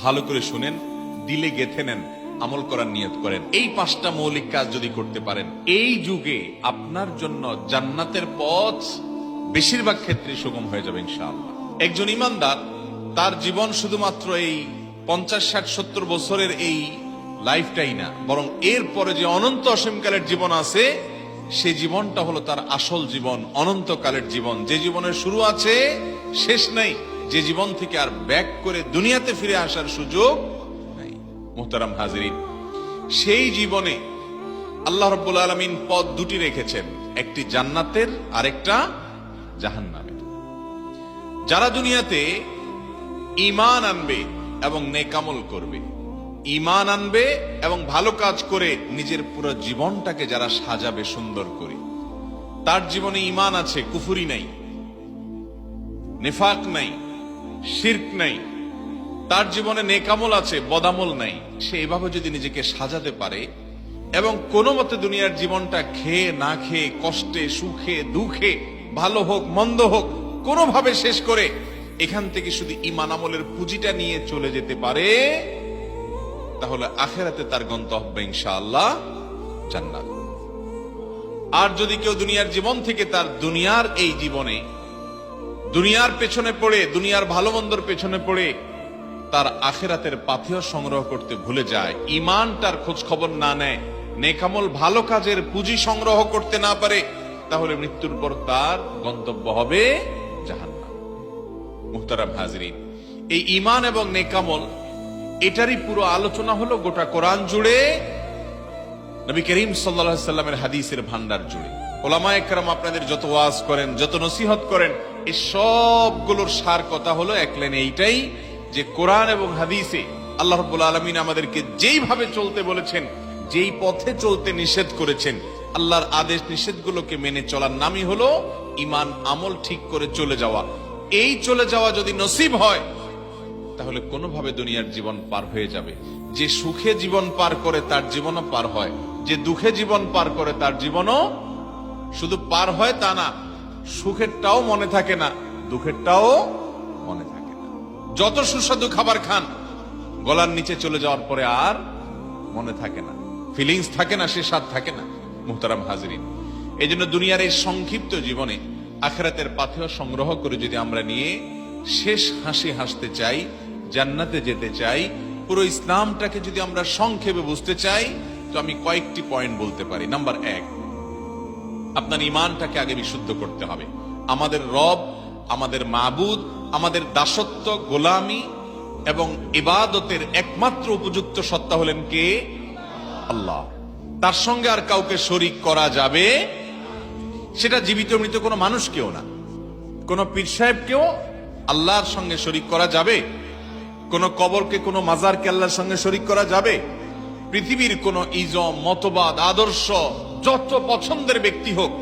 ভালো করে শুনেন, দিলে গেথে নেন, আমল করার নিয়ত করেন। এই 5টা মৌলিক কাজ যদি করতে পারেন, এই যুগে আপনার জন্য জান্নাতের পথ বেশিরভাগ ক্ষেত্রে সুগম হয়ে যাবে ইনশাআল্লাহ। একজন ইমানদার তার জীবন শুধুমাত্র এই 50, 60, 70 বছরের এই লাইফটাই না, বরং এর পরে যে অনন্ত অসীমকালের জীবন আছে, সে জীবনটা হলো তার আসল জীবন, অনন্তকালের জীবন, যে জীবনের শুরু আছে শেষ নাই, যে জীবন থেকে আর ব্যাক করে দুনিয়াতে ফিরে আসার সুযোগ নাই। মুহতারাম হাজিরিন, সেই জীবনে আল্লাহ রাব্বুল আলামিন পথ দুটি রেখেছেন, একটি জান্নাতের আর একটা জাহান্নামের। যারা দুনিয়াতে ঈমান আনবে এবং নেকামল করবে, ঈমান আনবে এবং ভালো কাজ করে নিজের পুরো জীবনটাকে যারা সাজাবে সুন্দর করে, তার জীবনে ঈমান আছে, কুফরি নাই, নিফাক নাই, শিরক নাই, তার জীবনে নেকামল আছে, বদামল নাই, সে এভাবে যদি নিজেকে সাজাতে পারে এবং কোনো মতে দুনিয়ার জীবনটা খেয়ে না খেয়ে, কষ্টে সুখে দুঃখে, ভালো হোক মন্দ হোক, কোনোভাবে শেষ করে এখান থেকে শুধু ঈমান আমলের পুঁজিটা নিয়ে চলে যেতে পারে, তাহলে আখিরাতে তার গন্তব্য ইনশাআল্লাহ জান্নাত। আর যদি কেউ দুনিয়ার জীবন থেকে তার দুনিয়ার এই জীবনে দুনিয়ার পেছনে পড়ে, দুনিয়ার ভালো মন্দর পেছনে পড়ে তার আখিরাতের পাথেয় সংগ্রহ করতে ভুলে যায়, ঈমানটার খোঁজ খবর না নেয়, নেকামল ভালো কাজের পুঁজি সংগ্রহ করতে না পারে, তাহলে মৃত্যুর পর তার গন্তব্য হবে জাহান্নাম। মুহতারাম হাজিরিন, এই ঈমান এবং নেকামল এটারই পুরো আলোচনা হলো গোটা কোরআন জুড়ে, নবী করিম সাল্লাল্লাহু আলাইহি সাল্লামের হাদিসের ভান্ডার জুড়ে। উলামায়ে কেরাম আপনাদের যত ওয়াজ করেন, যত নসিহত করেন, এই সবগুলোর সার কথা হলো এক লাইনে এইটাই, যে কোরআন এবং হাদিসে আল্লাহ রাব্বুল আলামিন আমাদেরকে যেইভাবে চলতে বলেছেন, যেই পথে চলতে নিষেধ করেছেন, আল্লাহর আদেশ নিষেধগুলোকে মেনে চলার নামই হলো ঈমান আমল ঠিক করে চলে যাওয়া। এই চলে যাওয়া যদি নসিব হয়, তাহলে কোনোভাবে দুনিয়ার জীবন পার হয়ে যাবে। যে সুখে জীবন পার করে তার জীবনও পার হয়, যে দুঃখে জীবন পার করে তার জীবনও শুধু পার হয় তা না, সুখেরটাও মনে থাকে না, দুঃখেরটাও মনে থাকে না। যত সুস্বাদু খাবার খান, গলার নিচে চলে যাওয়ার পরে আর মনে থাকে না, ফিলিংস থাকে না, সে স্বাদ থাকে না। মুহতারাম হাজিরিন, এই জন্য দুনিয়ার এই সংক্ষিপ্ত জীবনে আখিরাতের পাথেয় সংগ্রহ করে যদি আমরা নিয়ে শেষ হাসি হাসতে চাই, জান্নাতে যেতে চাই, পুরো ইসলামটাকে যদি আমরা সংক্ষেপে বুঝতে চাই, তো আমি কয়েকটি পয়েন্ট বলতে পারি। নাম্বার 1, আপনার ঈমানটাকে আগে বিশুদ্ধ করতে হবে। আমাদের রব, আমাদের মাবুদ, আমাদের দাসত্ব, গোলামি এবং ইবাদতের একমাত্র উপযুক্ত সত্তা হলেন কে? আল্লাহ। তার সঙ্গে আর কাউকে শরীক করা যাবে, সেটা জীবিত মৃত কোনো মানুষকেও না, কোন পীর সাহেবকেও আল্লাহর সঙ্গে শরীক করা যাবে? কোন কবরকে, কোন মাজারকে আল্লাহর সঙ্গে শরীক করা যাবে? পৃথিবীর কোন ইজম, মতবাদ, আদর্শ, যত পছন্দের ব্যক্তি হোক,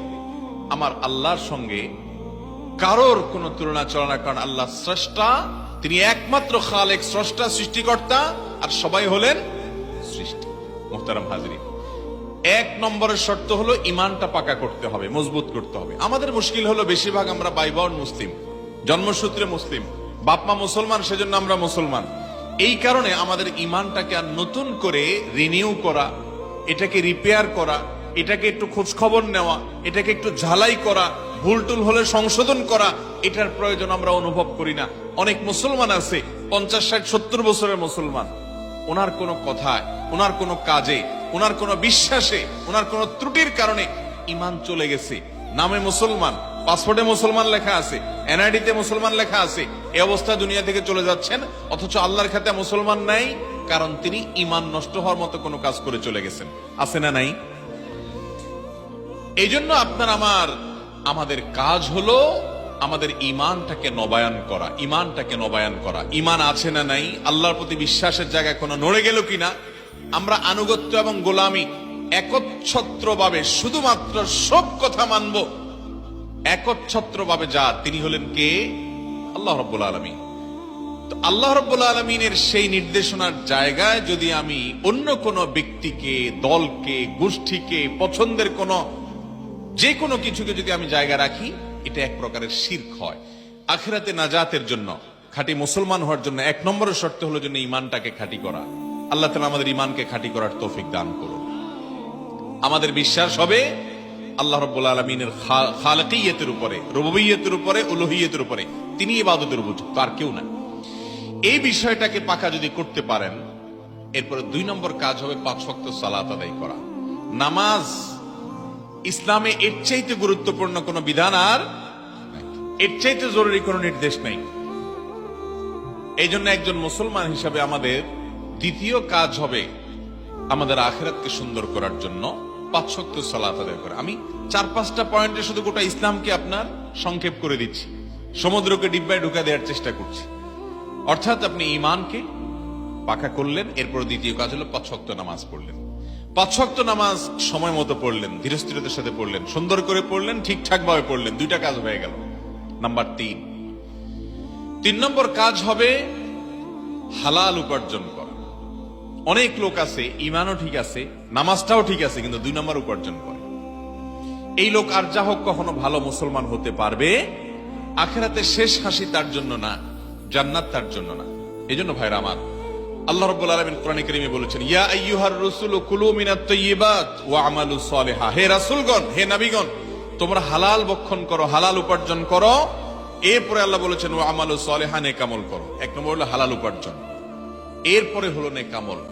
আমার আল্লাহর সঙ্গে কারোর কোন তুলনা চলে না, কারণ আল্লাহ স্রষ্টা, তিনি একমাত্র খালেক, স্রষ্টা, সৃষ্টিকর্তা, আর সবাই হলেন সৃষ্টি। মুহতারাম হাজিরিন, 1 নম্বরের শর্ত হলো ঈমানটা পাকা করতে হবে, মজবুত করতে হবে। আমাদের মুশকিল হলো বেশিরভাগ আমরা বাইবর্ন মুসলিম, জন্মসূত্রে মুসলিম, বাপমা মুসলমান, সেজন্য আমরা মুসলমান। এই কারণে আমাদের ঈমানটাকে আর নতুন করে রিনিউ করা, এটাকে রিপেয়ার করা, এটাকে একটু খোঁজ খবর নেওয়া, এটাকে একটু ঝালাই করা, ভুল টুল হলে সংশোধন করা, এটার প্রয়োজন আমরা অনুভব করি না। অনেক মুসলমান আছে 50, 60, 70 বছরের মুসলমান, ওনার কোন কথায়, ওনার কোন কাজে, ওনার কোন বিশ্বাসে, ওনার কোন ত্রুটির কারণে ঈমান চলে গেছে। নামে মুসলমান, পাসপোর্টে মুসলমান লেখা আছে, এনআইডিতে মুসলমান লেখা আছে, এই অবস্থা দুনিয়া থেকে চলে যাচ্ছেন, অথচ আল্লাহর খাতে মুসলমান নাই, কারণ তিনি ঈমান নষ্ট হওয়ার মতো কোনো কাজ করে চলে গেছেন। আছে না নাই? এই জন্য আপনার আমাদের কাজ হলো আমাদের ঈমানটাকে নবায়ন করা, ঈমানটাকে নবায়ন করা। ঈমান আছে না নাই, আল্লাহর প্রতি বিশ্বাসের জায়গায় কোনো নড়ে গেল কিনা, আমরা আনুগত্য এবং গোলামি একচ্ছত্রভাবে শুধুমাত্র সব কথা মানব একচ্ছত্রভাবে, যার তিনি হলেন কে? আল্লাহ রাব্বুল আলামিন। তো আল্লাহ রাব্বুল আলামিনের সেই নির্দেশনার জায়গায় যদি আমি অন্য কোনো ব্যক্তিকে, দলকে, গোষ্ঠীকে, পছন্দের যে কোনো কিছুকে যদি আমি জায়গা রাখি, এটা এক প্রকারের শিরক হয়। আখিরাতে নাজাতের জন্য, খাঁটি মুসলমান হওয়ার জন্য 1 নম্বরের শর্ত হলো জন্য ইমানটাকে খাঁটি করা। আল্লাহ তাআলা আমাদের ইমানকে খাঁটি করার তৌফিক দান করুন। আমাদের বিশ্বাস হবে আল্লাহ রাব্বুল আলামিনের খালিকিয়তের উপরে, রুবুবিয়তের উপরে, উলুহিয়তের উপরে। তিনি ইবাদতের উপযুক্ত, আর কেউ না। এই বিষয়টাকে পাকা যদি করতে পারেন, এরপরে 2 নম্বর কাজ হবে 5 ওয়াক্ত সালাত আদায় করা। নামাজ ইসলামে এর চাইতে গুরুত্বপূর্ণ কোনো বিধান আর এর চাইতে জরুরি কোনো নির্দেশ নাই। এই জন্য একজন মুসলমান হিসাবে আমাদের দ্বিতীয় কাজ হবে আমাদের আখিরাতকে সুন্দর করার জন্য 5 ওয়াক্ত সালাত আদায় করা। আমি 4-5টা পয়েন্টে শুধু গোটা ইসলামকে আপনার সংক্ষেপ করে দিচ্ছি, সমুদ্রকে ডিব্বায় ঢুকা দেওয়ার চেষ্টা করছি। অর্থাৎ আপনি ঈমানকে পাকা করলেন, এরপর দ্বিতীয় কাজ হলো 5 ওয়াক্ত নামাজ পড়লেন। 5 ওয়াক্ত নামাজ সময় মতো পড়লেন, ধীরস্থিরতার সাথে পড়লেন, সুন্দর করে পড়লেন, ঠিকঠাক ভাবে পড়লেন, 2টা কাজ হয়ে গেল। নাম্বার 3 নম্বর কাজ হবে হালাল উপার্জন করা। অনেক লোক আছে ঈমানও ঠিক আছে, নামাজটাও ঠিক আছে, কিন্তু 2 নম্বর উপার্জন করে। এই লোক আর যা হোক কখনো ভালো মুসলমান হতে পারবে, আখিরাতে শেষ হাসি তার জন্য না, জান্নাত তার জন্য না। এজন্য ভাইরা আমার, আল্লাহ রাব্বুল আলামিন কোরআনে কারীমে বলেছেন, ইয়া আইয়ুহার রাসূলু কুলু মিনাত তাইয়্যিবাত ওয়া আমালু সলিহা। হে রাসূলগণ, হে নবীগণ, তোমরা হালাল ভক্ষণ করো, হালাল উপার্জন করো। এরপরে আল্লাহ বলেছেন ওয়া আমালু সলিহা, নেক আমল করো। 1 নম্বর হলো হালাল উপার্জন, এরপরে হলো নেক আমল।